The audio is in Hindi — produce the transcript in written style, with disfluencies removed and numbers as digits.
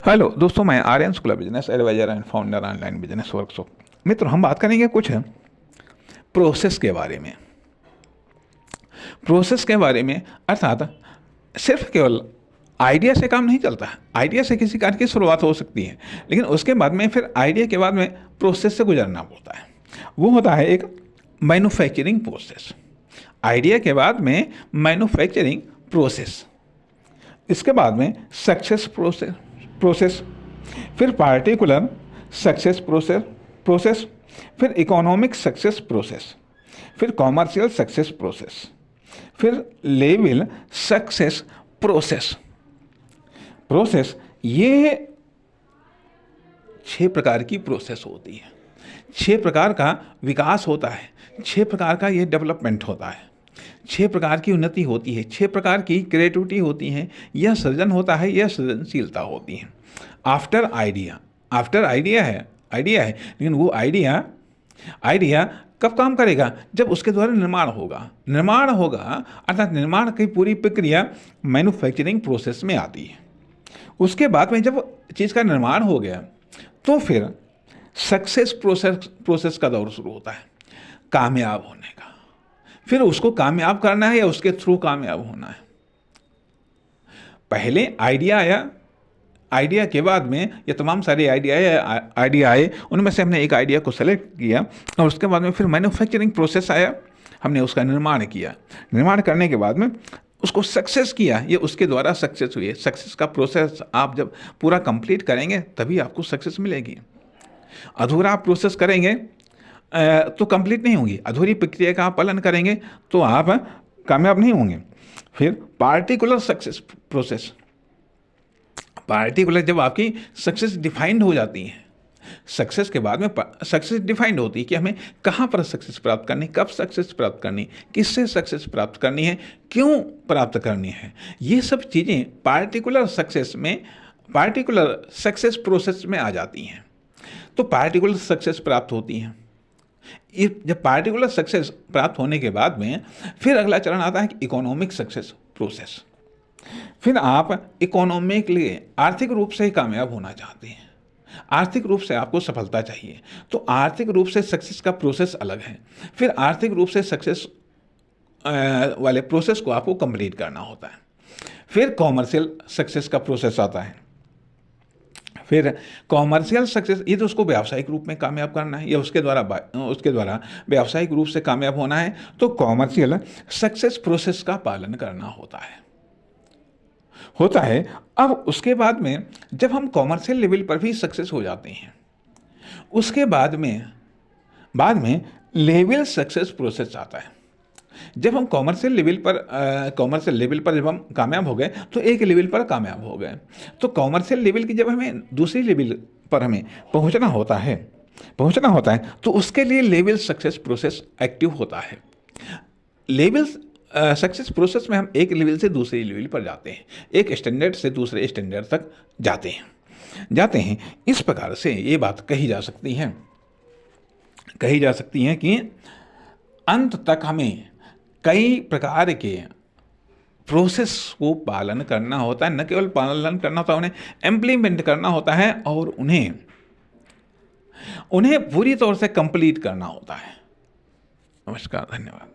हेलो दोस्तों, मैं Aryan Shukla, business adviser and founder online business workshop. मित्रों, हम बात करेंगे कुछ प्रोसेस के बारे में। प्रोसेस के बारे में अर्थात सिर्फ केवल आइडिया से काम नहीं चलता है। आइडिया से किसी कार्य की शुरुआत हो सकती है, लेकिन उसके बाद में फिर आइडिया के बाद में प्रोसेस से गुजरना पड़ता है। वो होता है एक मैन्युफैक्चरिंग प्रोसेस। आइडिया के बाद में मैन्युफैक्चरिंग प्रोसेस, इसके बाद में सक्सेस प्रोसेस, फिर पार्टिकुलर सक्सेस प्रोसेस, फिर इकोनॉमिक सक्सेस प्रोसेस, फिर कॉमर्शियल सक्सेस प्रोसेस, फिर लेवल सक्सेस प्रोसेस। ये 6 प्रकार की प्रोसेस होती है। 6 प्रकार का विकास होता है, 6 प्रकार का ये डेवलपमेंट होता है, 6 प्रकार की उन्नति होती है, 6 प्रकार की क्रिएटिविटी होती है, यह सृजन होता है, यह सृजनशीलता होती है। आफ्टर आइडिया है, लेकिन वो आइडिया कब काम करेगा? जब उसके द्वारा निर्माण होगा अर्थात निर्माण की पूरी प्रक्रिया मैन्युफैक्चरिंग प्रोसेस में आती है। उसके बाद में जब चीज़ का निर्माण हो गया तो फिर सक्सेस प्रोसेस का दौर शुरू होता है, कामयाब होने का। फिर उसको कामयाब करना है या उसके थ्रू कामयाब होना है। पहले आइडिया आया, आइडिया के बाद में ये तमाम सारे आइडिया आए, उनमें से हमने एक आइडिया को सेलेक्ट किया और उसके बाद में फिर मैन्युफैक्चरिंग प्रोसेस आया, हमने उसका निर्माण किया। निर्माण करने के बाद में उसको सक्सेस किया, ये उसके द्वारा सक्सेस हुई है। सक्सेस का प्रोसेस आप जब पूरा कंप्लीट करेंगे तभी आपको सक्सेस मिलेगी। अधूरा आप प्रोसेस करेंगे तो कंप्लीट नहीं होंगी। अधूरी प्रक्रिया का आप पालन करेंगे तो आप कामयाब नहीं होंगे। फिर पार्टिकुलर सक्सेस प्रोसेस, पार्टिकुलर जब आपकी सक्सेस डिफाइंड हो जाती है, सक्सेस के बाद में सक्सेस डिफाइंड होती है कि हमें कहाँ पर सक्सेस प्राप्त करनी, कब सक्सेस प्राप्त करनी, किससे सक्सेस प्राप्त करनी है, क्यों प्राप्त करनी है। ये सब चीज़ें पार्टिकुलर सक्सेस प्रोसेस में आ जाती हैं। तो पार्टिकुलर सक्सेस प्राप्त होती हैं। जब पार्टिकुलर सक्सेस प्राप्त होने के बाद में फिर अगला चरण आता है कि इकोनॉमिक सक्सेस प्रोसेस। फिर आप इकोनॉमिकली आर्थिक रूप से कामयाब होना चाहते हैं, आर्थिक रूप से आपको सफलता चाहिए, तो आर्थिक रूप से सक्सेस का प्रोसेस अलग है। फिर आर्थिक रूप से सक्सेस वाले प्रोसेस को आपको कंप्लीट करना होता है। फिर कॉमर्शियल सक्सेस का प्रोसेस आता है। फिर कॉमर्शियल सक्सेस, ये तो उसको व्यावसायिक रूप में कामयाब करना है या उसके द्वारा व्यावसायिक रूप से कामयाब होना है, तो कॉमर्शियल सक्सेस प्रोसेस का पालन करना होता है। अब उसके बाद में जब हम कॉमर्शियल लेवल पर भी सक्सेस हो जाते हैं, उसके बाद में लेवल सक्सेस प्रोसेस आता है। जब हम कॉमर्शियल लेवल पर जब हम कामयाब हो गए तो एक लेवल पर कामयाब हो गए, तो कॉमर्शियल लेवल की जब हमें दूसरी लेवल पर हमें पहुंचना होता है तो उसके लिए लेवल सक्सेस प्रोसेस एक्टिव होता है। लेवल सक्सेस प्रोसेस में हम एक लेवल से दूसरे लेवल पर जाते हैं, एक स्टैंडर्ड से दूसरे स्टैंडर्ड तक जाते हैं। इस प्रकार से ये बात कही जा सकती है कि अंत तक हमें कई प्रकार के प्रोसेस को पालन करना होता है। न केवल पालन करना होता है, उन्हें इम्प्लीमेंट करना होता है और उन्हें पूरी तौर से कंप्लीट करना होता है। नमस्कार, धन्यवाद।